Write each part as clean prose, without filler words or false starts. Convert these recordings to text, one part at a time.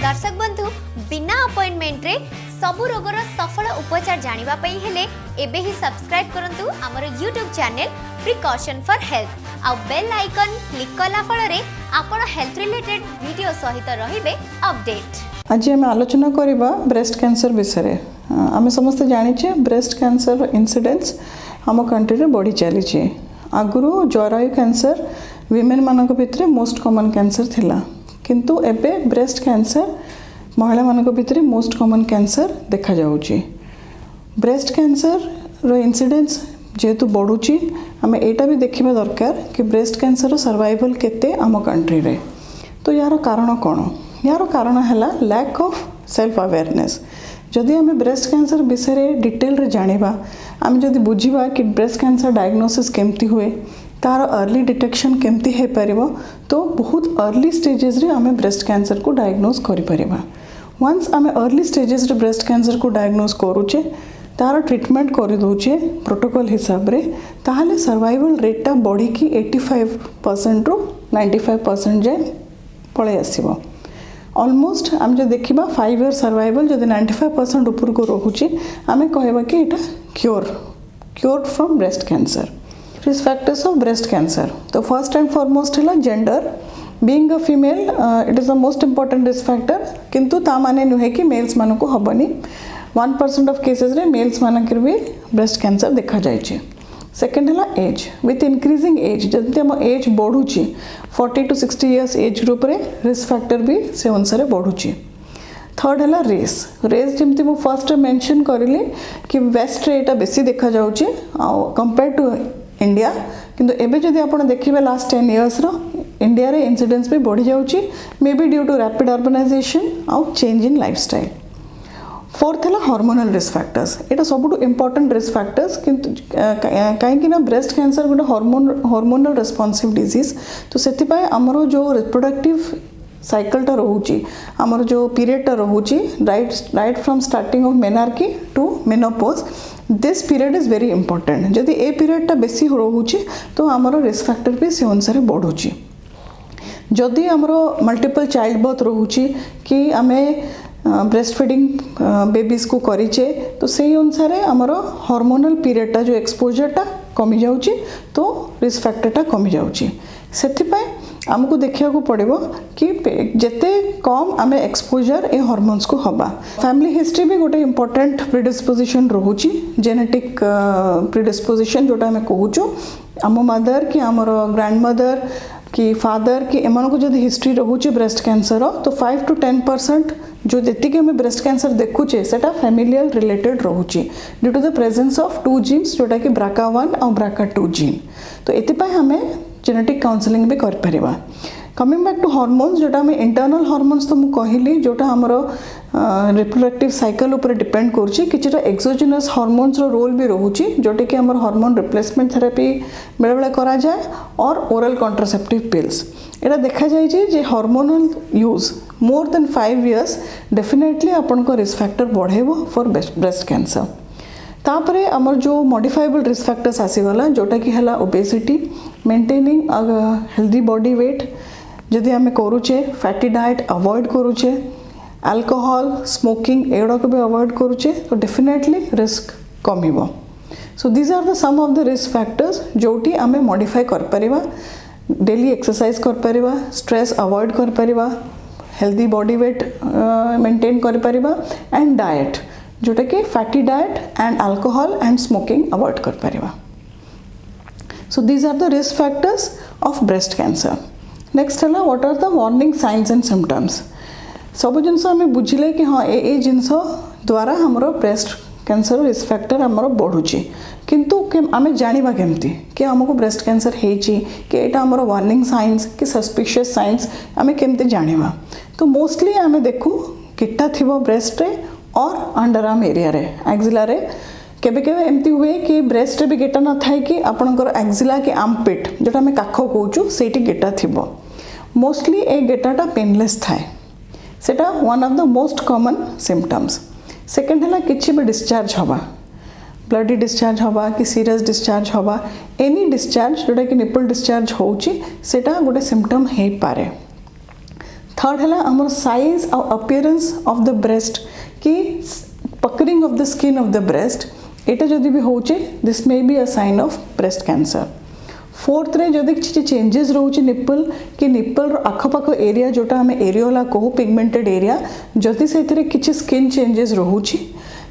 दर्शक बंधु बिना अपॉइंटमेंट रे सबु रोगर सफल उपचार जानिबा पई हेले एबे ही सब्सक्राइब करंतु हमर YouTube channel precaution for health आ बेल आइकन क्लिक कला फल रे आपण हेल्थ रिलेटेड वीडियो सहित रहिबे अपडेट। आज आम आलोचना करबा ब्रेस्ट कैंसर विषय। आम समस्त जानिछे ब्रेस्ट कैंसर इंसिडेंस आम कंट्री रे बढ़ी चली। आगुरु जरायु कैंसर विमेन मानक भितर मोस्ट कॉमन कैंसर थिला, किंतु एबे ब्रेस्ट कैंसर महिला मानक भितर मोस्ट कॉमन कैंसर देखा जाउची। ब्रेस्ट कैंसर रो इंसिडेंस जेहेतु बढ़ुची आम एटा भी देखिबा दरकार कि ब्रेस्ट कैंसर रो सर्वाइवल केते आम कंट्री रे। तो यार कारण कौन? यार कारण है लैक ऑफ सेल्फ अवेयरनेस। जदि आम ब्रेस्ट कैंसर विषय डिटेल रे जानिबा, आम जदि बुझिबा कि ब्रेस्ट कैंसर डायग्नोसिस केमती हुए, तार अर्ली डिटेक्शन केमती है पारिबो, तो बहुत अर्ली स्टेजेस रे आम ब्रेस्ट कैंसर को डायग्नोज करि परिबा। वंस आम अर्ली स्टेजेस रे ब्रेस्ट कैंसर को डायग्नोज करूचे, तार ट्रीटमेंट कर दौचे प्रोटोकॉल हिसाब रे, ताहले सर्वाइवल रेटा बढ़ी कि 85% रू 95% जाए पळे आसीबो। ऑलमोस्ट आम जो देखा 5 year सर्वाइवल जब 95% ऊपर को रोचे, आम कहवा कि एटा cured from breast cancer. Risk factors of breast cancer, तो फर्स्ट एंड फॉरमोस्ट है gender. Being a female it is the most important risk factor, किंतु ता माने नुहे कि मेल्स मानक हबनी। 1% ऑफ केसेस रे मेल्स मानक भी ब्रेस्ट कैंसर देखा जाइए। सेकेंड है एज। विथ इंक्रीजिंग एज, जब आम एज बढ़ुची 40 to 60 years एज ग्रुप रे रिस्क फैक्टर भी से अनुसार बढ़ुची। थर्ड है रेस। रेस जमती मु फर्स्ट मेंशन करली कि वेस्ट रे एटा बेसी देखा जाउची कंपेयर टू इंडिया, किंतु एबे जदि आपण देखिबे लास्ट 10 years रो इंडिया रे इंसिडेंस भी बढ़ी जाउची, may be due to rapid urbanization और चेंज इन लाइफस्टाइल। फोर्थ है हार्मोनल रिस्क फैक्टर्स। यहाँ सब इंपोर्टेंट रिस्क फैक्टर्स, किंतु कहीं ब्रेस्ट कैंसर गोटे हार्मोनल रेस्पॉन्सिव डिजीज, तो से आमर जो रिप्रोडक्टिव साइकिलटा रोचे, आमर जो पीरियडटा रोचे right from starting of menarche to menopause, this period is very important. जदि ए पीरियडटा बेसी रोचे तो आमर रिस्क फैक्टर भी से अनुसार बढ़ुची। जदि आमर मल्टीपल चाइल्ड बर्थ रोचे कि आमे ब्रेस्ट फीडिंग बेबीज को करीचे, तो से अनुसार आमर हार्मोनल पीरियडटा जो एक्सपोजरटा कमी जाउची, तो रिस्क फैक्टरटा कमी जाउची। सेथिपाई आमको देखिया को पड़िबो कि जेते कम आमे एक्सपोजर ए हार्मोन्स को हबा। फैमिली हिस्ट्री भी गोटे इंपोर्टेंट प्रिडिस्पोजिशन रोची, जेनेटिक प्रिडिस्पोजिशन जोटा आमे कहूचु। आम मदर कि आमर ग्रैंड मदर कि फादर कि एमान को जदि हिस्ट्री रोचे ब्रेस्ट कैंसर, तो 5 to 10% जो जी आम ब्रेस्ट कैंसर देखुचे सेटा फैमिलियल रिलेटेड रोचे due to the presence of 2 genes जोटा कि BRCA1 और BRCA2 जीन। तो एतिपाई हमें जेनेटिक काउंसलिंग भी कर परिबा। कमिंग बैक टू हार्मोन्स, जोटा हमें इंटरनल हार्मोन्स तो मु कहली जोटा हमर रिप्रोडक्टिव साइकिल ऊपर डिपेंड करुच्ची। किछिटा एक्सोजिनस हार्मोन्स रो रोल भी रोचे, जोटा कि हमर हार्मोन रिप्लेसमेंट थेरेपी बेले बेले करा जाए, और ओरल कॉन्ट्रासेप्टिव पिल्स। एटा देखा जाए जे hormonal use more than 5 years definitely आपन को रिस्क फैक्टर बढ़ेबो फॉर ब्रेस्ट कैंसर। तापरे हमर जो मॉडिफाइबल रिस्क फैक्टर्स आसीगला, जोटा कि हला obesity, maintaining healthy body weight, जदि आम करुचे फैटी डाइट अवॉइड करुचे, अल्कोहल स्मोकिंग एगुड़ा को भी अवॉइड करुचे, तो डेफिनेटली रिस्क कमिबो। So these are the some of the risk factors जोटी आम मॉडिफाई कर परिबा। डेली एक्सरसाइज कर परिबा, स्ट्रेस अवॉइड कर परिबा, हेल्दी बॉडी वेट मेंटेन कर परिबा, एंड डाइट जोटा कि fatty diet and alcohol and smoking avoid कर परिबा। So these are the risk factors of breast cancer. Next है what are the warning signs and symptoms. सब जिनस आम बुझिले कि हाँ ए जिनस द्वारा हमरो ब्रेस्ट कैंसर रिस्क फैक्टर हमरो बढ़ुची, किंतु आम जानिबा केमती कि हमको ब्रेस्ट कैंसर हेची, कि एटा हमरो वार्निंग साइंस कि सस्पिशियस साइंस आम केमती जानिबा। तो मोस्टली आम देखू गिट्टा थिबो ब्रेस्ट रे और अंडर आर्म एरिया रे, एक्सिला रे। केबे केबे एमती हुए कि ब्रेस्ट रे भी गेटा न थाए कि आपनकर एक्सिला के आर्मपिट जोटा आम काख कहूचु सेठी गेटा थिबो। मोस्टली ए गेटाटा पेनलेस थाए, सेटा one of the most common symptoms. Second है किसी भी डिस्चार्ज हवा, ब्लडी डिस्चार्ज हवा कि सीरियस डिस्चार्ज हवा, एनी डिस्चार्ज जोटा कि निपल डिस्चार्ज होची सेटा गोटे सिम्पटम हो पारे। थर्ड है आमर साइज और अपीयरेंस ऑफ द ब्रेस्ट कि puckering of the skin of the breast एटा जदि भी होचे this may be a sign of breast cancer. Fourth रे जदि किसी चेंजेस रोचे निप्पल कि निप्पल आखपाख एरिया जोटा आम एरियोला कहू पिगमेंटेड एरिया जदि से किसी स्किन चेंजेस रोचे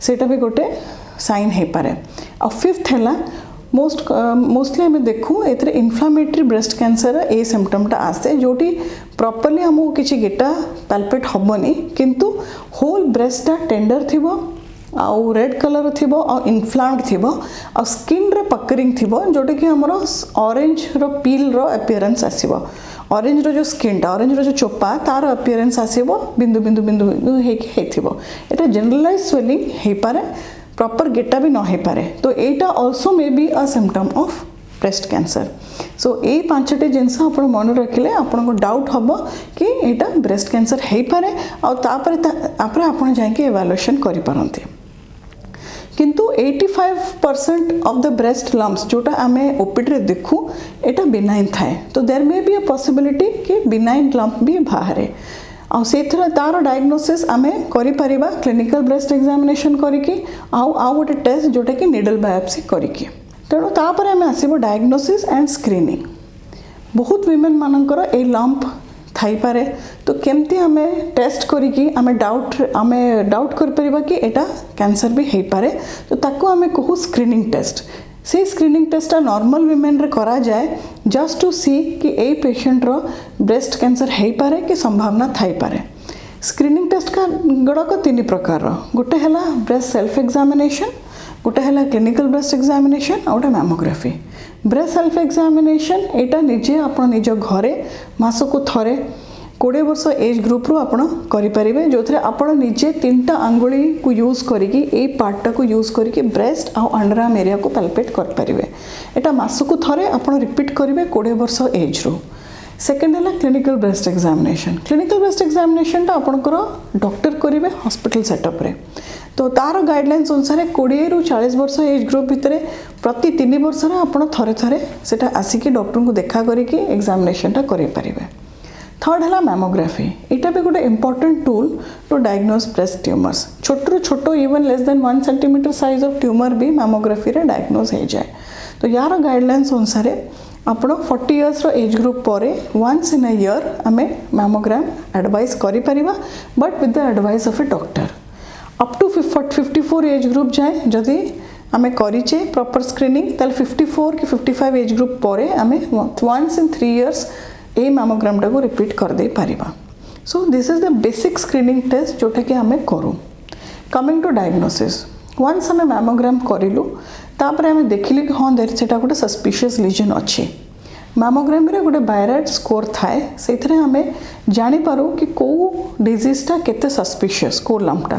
सेटा भी गोटे साइन हो पारे। और फिफ्थ है मोस्टली आम देखूँ ए इन्फ्लामेटरी ब्रेस्ट कैंसर ए सिम्पटमटा आसे जोटी प्रॉपर्ली आमको किसी गेटा पैल्पेट हेनी किंतु होल ब्रेस्टा टेंडर थी आउ रेड कलर थी और इनफ्लाम्ड थी और स्किन रे पकरिंग थी जोटा कि आमर ऑरेंज रो पील रो अपीयरेंस आसीबो। ऑरेंज रो जो स्किनटा ऑरेंज रो जो चोपा तार अपीयरेंस आसीबो बिंदु बिंदु बिंदु बिंदु हेथिबो। एटा जनरलाइज स्वेलिंग हे पारे प्रॉपर गेटा भी न हो पारे तो एटा also may be a symptom of breast cancer. So ये पांचटी जिनस आप मन रखिले आपको डाउट हम कि एटा ब्रेस्ट कैंसर हो पारे और तापर आप जाके एवालुएशन करें। किंतु 85% ऑफ द ब्रेस्ट लम्प्स जोटा आम ओपीडी देखू एटा बिनाइन थाए तो there may be a possibility कि बिनाइन लम्प भी बाहर आउ से तार डायग्नोसिस आम करिपरिबा क्लिनिकल ब्रेस्ट एग्जामिनेशन करके आउ गोटे टेस्ट जोटा कि निडल बायोप्सी करके तेणु तापर आम आसब डायग्नोसिस एंड स्क्रीनिंग। बहुत विमेन मानकर ए लम्प थाई पारे तो केमती आम टेस्ट करिकी आम डाउट कर परिबा कि एटा कैंसर भी हो पारे तो ताको आम कहू स्क्रीनिंग टेस्ट। से स्क्रीनिंग टेस्टा नॉर्मल विमेन रे करा जाए जस्ट टू सी कि ए पेशेंट रो ब्रेस्ट कैंसर हो पारे कि संभावना थाई पारे। स्क्रीनिंग टेस्ट का गुड़ाक तीन प्रकार गोटे है ब्रेस्ट सेल्फ एग्जामिनेशन गोटे है क्लिनिकल ब्रेस्ट एग्जामिनेशन और गोटे मैमोग्राफी। ब्रेस्ट सेल्फ एग्जामिनेशन एटा निजे आप निज घरे मासकु थरे 20 वर्ष एज ग्रुप रू आपण करें जो थे आप निजे 3टा आंगुली को यूज करिकी ए पार्टा को यूज करके ब्रेस्ट आउ अंडरआर्म एरिया को पैल्पेट करें। एटा मासकु थरे आप रिपीट करेंगे 20 वर्ष एज रू। सेकेंड है clinical breast examination. Clinical breast examination आपंकर डॉक्टर करेंगे हॉस्पिटल सेटअप रे तो तार गाइडलाइंस अनुसार 20 रू 40 वर्ष एज ग्रुप भितर प्रति 3 वर्ष आप थरे थरे से आसिकी डॉक्टर को देखा करके एग्जामिनेशनटा करें। थर्ड है मैमोग्राफी। यहाँ भी गोटे important tool to diagnose breast tumours. छोटू छोट even less than 1 centimetre size of tumour भी मैमोग्राफी रे डायग्नोज हो जाए तो यार गाइडलाइंस अनुसार आप 40 इयर्स एज ग्रुप पर वंस इन अ ईयर आम मैमोग्राम एडवाइस करिपरिबा but with the advice of a doctor. Up to 54 age group जाए जदि आम करिचे प्रॉपर स्क्रीनिंग ताल 54 कि 55 एज ग्रुप पर आम वंस इन 3 इयर्स ए मैमोग्रामटा को रिपीट कर दे पारिबा। So this is the basic screening test जोटा कि आम करूँ। कमिंग टू डायग्नोसिस वंस आम मैमोग्राम करूँ तापर आम देखिले कि हाँ देर से गोटे सस्पिशियस लीजन अच्छी। मैमोग्राम रे गोटे बायराइड स्कोर थाए से आम जानीपारू कि कौ डिजीजटा केते सस्पिशियस कौ लम्पटा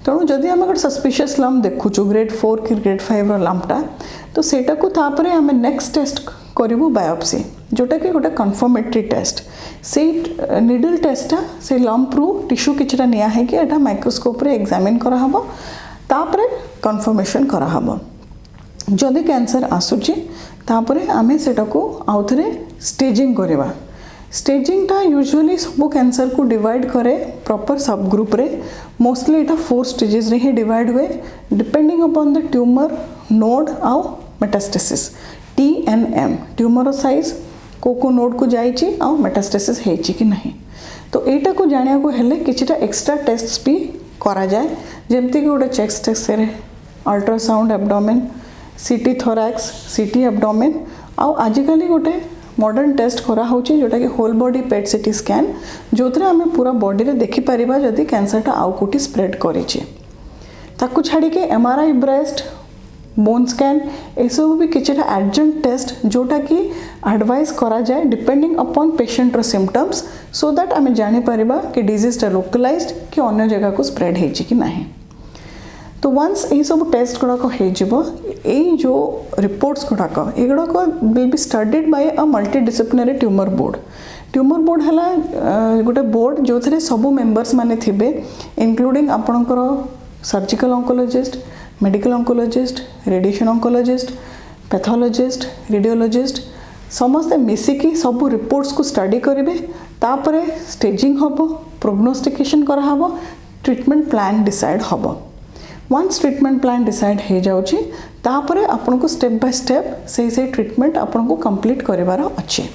तेणु जदि आम गोटे सस्पिशियस लम्प देखुचु ग्रेड 4 कि ग्रेड 5 लम्पटा तो सेटा को तापरे आम नेक्स्ट टेस्ट करूँ बायोप्सी जोटा कि गोटे कन्फर्मेटरी टेस्ट से निडल टेस्टा से लम्प रू टिश्यू किछटा निया है कि एटा माइक्रोस्कोप रे एग्जामिन कराहबो तापरे कन्फर्मेशन कराहबो। जदि कैंसर आसुची तापरे आमे सेटा को आउ थरे स्टेजिंग करवा। स्टेजिंगटा यूजुअली सब कैंसर को डिवाइड करे प्रॉपर सब ग्रुप रे मोस्टली एटा 4 स्टेजेस रे ही डिवाइड हुए depending upon the tumour node आउ मेटास्टेसिस TNM ट्यूमर साइज को नोड को जाइए आउ मेटास्टेसिस होइछि कि नहीं तो एटा को जानिया को हेले किछटा एक्स्ट्रा टेस्ट्स भी करा जाए जेमती कि गोटे chest test ultrasound abdomen CT thorax CT abdomen आउ आजिकली गोटे मॉडर्न टेस्ट करा होची जोटा कि whole body PET CT scan जो आम पूरा बॉडी रे देखि परिबा जदि कैंसरटा आउ कोटी स्प्रेड करिछि ताकू छाड़ी के MRI ब्रेस्ट बोन स्कैन ये सब भी किसी एडजेंट टेस्ट जोटा कि एडवाइस करा जाए डिपेंडिंग अपॉन पेशेंट रो सिम्पटम्स सो दैट आम जानीपर कि डिजीजटा लोकलाइज्ड कि अन्य जगह को स्प्रेड होइछि कि नहीं। तो वंस ये सब टेस्ट गुड़ाक हो जो रिपोर्ट्स गुड़ाक युड़ाक will be studied by a multidisciplinary tumour board. Tumour board है गोटे बोर्ड जो थे सबू मेंबर्स माने थिबे इंक्लूडिंग आपणकर surgical oncologist medical oncologist radiation oncologist pathologist radiologist समस्ते मिसिकी सब रिपोर्ट्स को स्टडी करेंगे तापरे स्टेजिंग हम प्रोग्नोस्टिकेशन कराहब ट्रीटमेंट प्लान डिसाइड हम वन्स ट्रीटमेंट प्लान डिसाइड हो जाउची तापरे आपन को स्टेप बाय स्टेप से ट्रीटमेंट आपन को कंप्लीट करिवार अच्छे।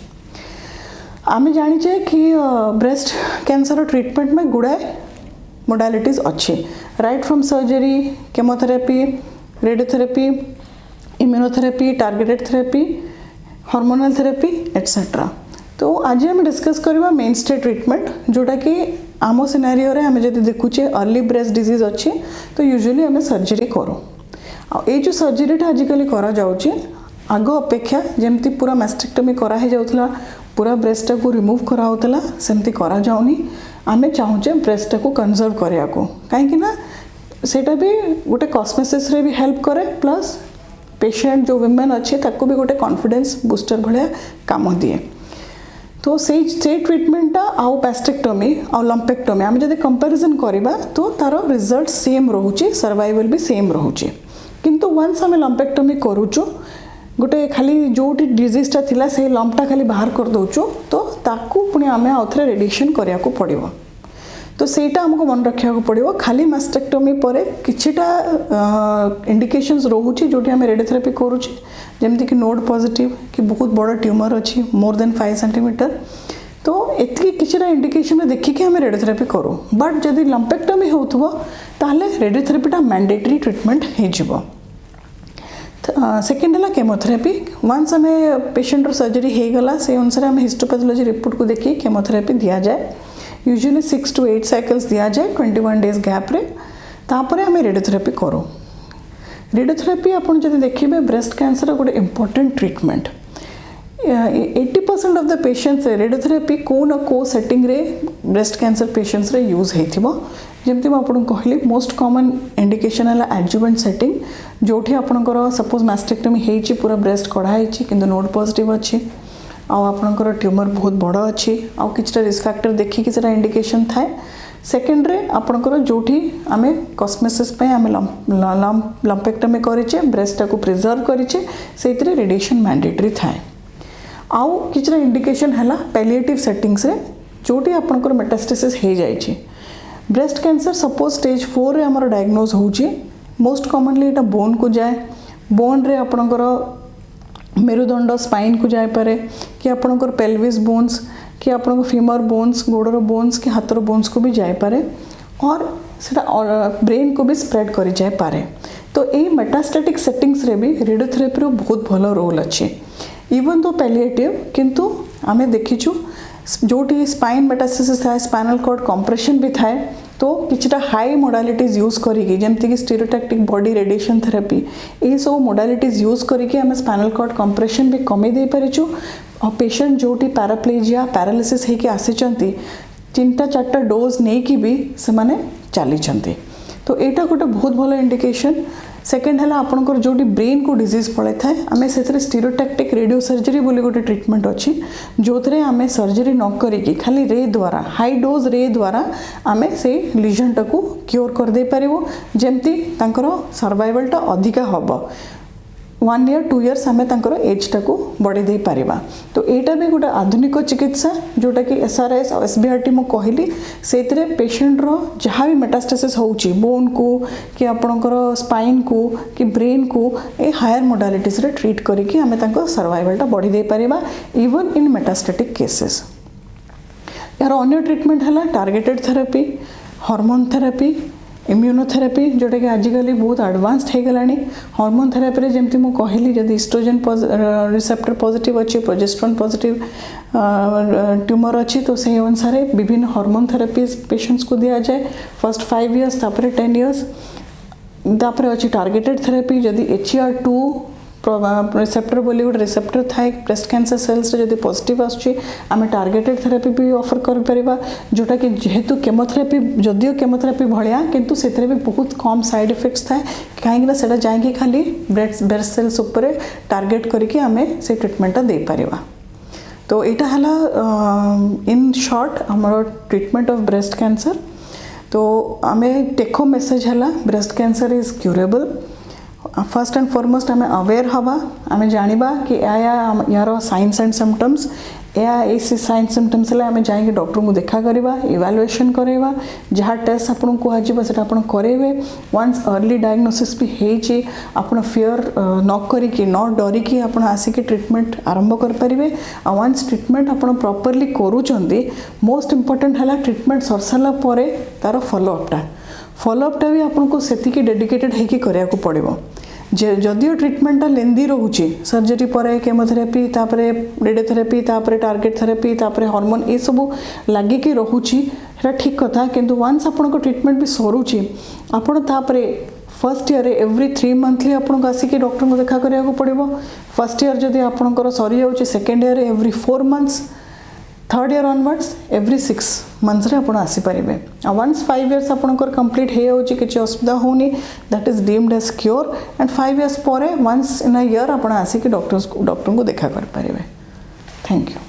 आमे जानिचे कि ब्रेस्ट कैंसर ट्रीटमेंट में गुड़ाए मोडालिटीज अच्छे right from surgery chemotherapy radiotherapy immunotherapy targeted therapy hormonal therapy etcetera. तो आज हम डिस्कस करवा मेन स्टे ट्रीटमेंट जोटा कि आम सिनारियो रे आम जब देखुचे अर्ली ब्रेस्ट डिजीज अच्छे तो यूजुअली आम सर्जरी करूँ ये जो सर्जरीटा आजिकल करा जाउची आग अपेक्षा जमती पूरा मास्टेक्टमी कराही जाउथला पूरा ब्रेस्टा को रिमूव करा होतला सेमती करा जाउनी आमे चाहूचे ब्रेस्टा को कंजर्व करिया को काहे ना सेटा भी गोटे कॉस्मेसिस रे भी हेल्प करे प्लस पेशेंट जो वुमेन अच्छे ताको भी गोटे कॉन्फिडेंस बूस्टर भलिया काम दिए। तो से ट्रीटमेंटा आउ पेस्टेक्टोमी आउ लंपेक्टोमी आम जब कंपैरिजन करवा तो तार रिजल्ट सेम रोचे सर्वाइवल भी सेम रोचे किंतु वन्स आम लंपेक्टोमी करूचु गोटे खाली जो डिजीजटा थिला से लंपटा खाली बाहर कर दउचु तो ताकू पुणी आम आउथरे रेडिएशन करिया को पड़िबो। तो सेटा हमको मन रखा पड़ो खाली मास्टेक्टोमी पर किछिटा इंडिकेशंस रोचे जोटी आम रेडियोथेरेपी करुचे जमती कि नोड पॉजिटिव कि बहुत बड़ा ट्यूमर अच्छी मोर देन 5 सेंटीमीटर तो एति किछिटा इंडिकेशन देखिए आम रेडियोथेरेपी करूँ बट जदि लंपेक्टोमी होथबो ताले रेडियोथेरेपीटा मैंडेटरी ट्रीटमेंट हो। सेकेंड है केमोथेरेपी वन्स आम पेशेंट सर्जरी हो गला से अनुसार आम हिस्टोपैथोलॉजी रिपोर्ट को देखिए केमोथेरेपी दिया जाए यूजुअली 6 to 8 साइकिल्स दिया जाए 21 डेज गैप रे तापर आम रेडियोथेरेपी करूँ। रेडियोथेरेपी आपन जब देखिए ब्रेस्ट कैंसर गोटे important treatment 80% of the patients radiotherapy को न को सेटिंग रे ब्रेस्ट कैंसर पेशेंट्स रे यूज होइथिबो जमती मैं आपको कहली मोस्ट कॉमन इंडिकेशन है एडजुवेंट सेटिंग जोठी आपनकर सपोज मास्टेक्टोमी होइछि पूरा ब्रेस्ट कढ़ा होइछि किंतु नोड पॉजिटिव अच्छी आपनकर ट्यूमर बहुत बड़ अच्छी आउ किछटा रिस्क फैक्टर देखिए सेटा इंडिकेशन थाए। सेकेंड रे आपनकर जोठी आमे कॉस्मेसिस पे आमे लंपेक्टोमी करिचे ब्रेस्टा को प्रिजर्व करिचे सेतिरे रेडिएशन मैंडेटरी थाए। आउ किछटा इंडिकेशन हैला पैलिएटिव सेटिंग्स रे जोठी आपनकर मेटास्टेसिस हो जाइछि ब्रेस्ट कैंसर सपोज स्टेज 4 रे हमर डायग्नोज होउछि मोस्ट कॉमनली एटा बोन को जाए बोन रे आपनकर मेरुदंड स्पाइन को जाए पारे कि आपनकर पेल्विस बोन्स कि आपन फीमर बोन्स गोड़र बोन्स कि हाथर बोन्स को भी जाए पारे और सेटा ब्रेन को भी स्प्रेड करी जाए पारे। तो ये मेटास्टेटिक सेटिंग्स रे भी रेडियोथेरेपी रो बहुत भल रोल अच्छे इवन तो पैलिएटिव किंतु आमे देखिछु जोटी स्पाइन मेटास्टेसिस थाए स्पाइनल कॉर्ड कंप्रेशन भी थाए तो किछटा हाई मोडालिटीज यूज करिकी जमती कि स्टीरियोटैक्टिक बॉडी रेडिएशन थेरेपी ये सब मोडालिटीज यूज करिकी आमे स्पाइनल कॉर्ड कंप्रेशन भी कमी दे परिछु और पेशेंट जोटी पैराप्लेजिया पैरालिसिस होके आसीचंती 3-4 डोज नहीं कि भी से माने चली तो यहाँ गोटे बहुत भल इंडिकेशन। सेकेंड है आपंकर जो ब्रेन को डिजीज पड़े थाए आम से स्टीरियोटैक्टिक रेडियो सर्जरी बोली गोटे ट्रीटमेंट अच्छी जो थे आम सर्जरी न करी खाली रे द्वारा हाई डोज रे द्वारा आम से लिजनटा को क्योर कर दे पारिबो जेमती तांकर सर्वाइवलटा अधिका हम 1 year 2 years आम एजटा को बढ़े दे पारिबा। तो यहाँ भी गोटे आधुनिक चिकित्सा जोटा कि SRS और SBRT मु कहली से पेशेंट्र जहाँ भी मेटास्टेसिस होउची बोन को कि आपणकर स्पाइन को कि ब्रेन को ए हायर मोडालिटीज रे ट्रीट करिकी आम सर्वाइवलटा बढ़ी दे पारिबा इवन इन मेटास्टेटिक केसेस। यार अन्य ट्रीटमेंट है targeted therapy hormone therapy immunotherapy जोटा कि आजिकल बहुत एडवांस्ड हो गलानी। हार्मोन थेरेपी जमती मु कहली जदि इस्ट्रोजेन रिसेप्टर पॉजिटिव अच्छी प्रोजेस्टेरोन पॉजिटिव ट्यूमर अच्छी तो से अनुसार विभिन्न हार्मोन थेरेपीज पेशेंट्स को दिया जाए फर्स्ट 5 years तापर 10 years तापर अच्छी टारगेटेड थेरेपी जदि HER2 रिसेप्टर बोली गोटे रिसेप्टर थाए ब्रेस्ट कैंसर सेल्स जब पॉजिटिव आम टारगेटेड थेरेपी भी ऑफर कर जोटा कि जेहेतु केमोथेरेपी जदियो केमोथेरेपी भाया किंतु से भी बहुत कम साइड इफेक्ट्स थाए कहीं से जाए खाली ब्रेस्ट सेल्स उपर टारगेट करके आम से ट्रीटमेंटा दे पारिबा। तो यहाँ है इन शॉर्ट आमर ट्रीटमेंट ऑफ ब्रेस्ट कैंसर। तो आम टेक होम मेसेज है breast cancer is curable. First and foremost आम अवेयर हवा आम जानिबा कि यार साइंस एंड सिम्पटम्स या साइन सिम्पटम्स आम जाए डॉक्टर को देखा करवा इवालुएशन करवा जहाँ टेस्ट आपको कहजी से आप करेंगे वन्स अर्ली डायग्नोसिस भी होती आप फियर न करिकी न डरिकी आप आसिक ट्रीटमेंट आरंभ करेंगे वन्स ट्रीटमेंट आप प्रॉपर्ली करूँच मोस्ट इम्पोर्टेंट है ट्रीटमेंट सर सारा तार फॉलोअपटा भी आपको से डेडिकेटेड होगी कराया पड़ो जदियो ट्रीटमेंटा लेंदी रोचे सर्जरी पर केमोथेरापी तापर रेडियोथेरापी तापर टार्गेट थेरापी तापर हार्मोन ये सब लगिकी रोचे ठीक कथा किंतु वन्स आपको ट्रीटमेंट भी सरुची आपण तापर फर्स्ट ईयर एवरी 3 मंथली आपको आसिक डॉक्टर को देखा कराया पड़ो फर्स्ट ईयर जदि आपंकर सरी जाऊँगी second year every 4 months third year onwards every 6 months रे आपण आसीपारे वन्स 5 इयर्स आपंकर कंप्लीट हो किसी असुविधा होनी that is deemed as cure and 5 years पर वन्स इन अ ईयर आप आसिक डॉक्टर को देखा करें। Thank you.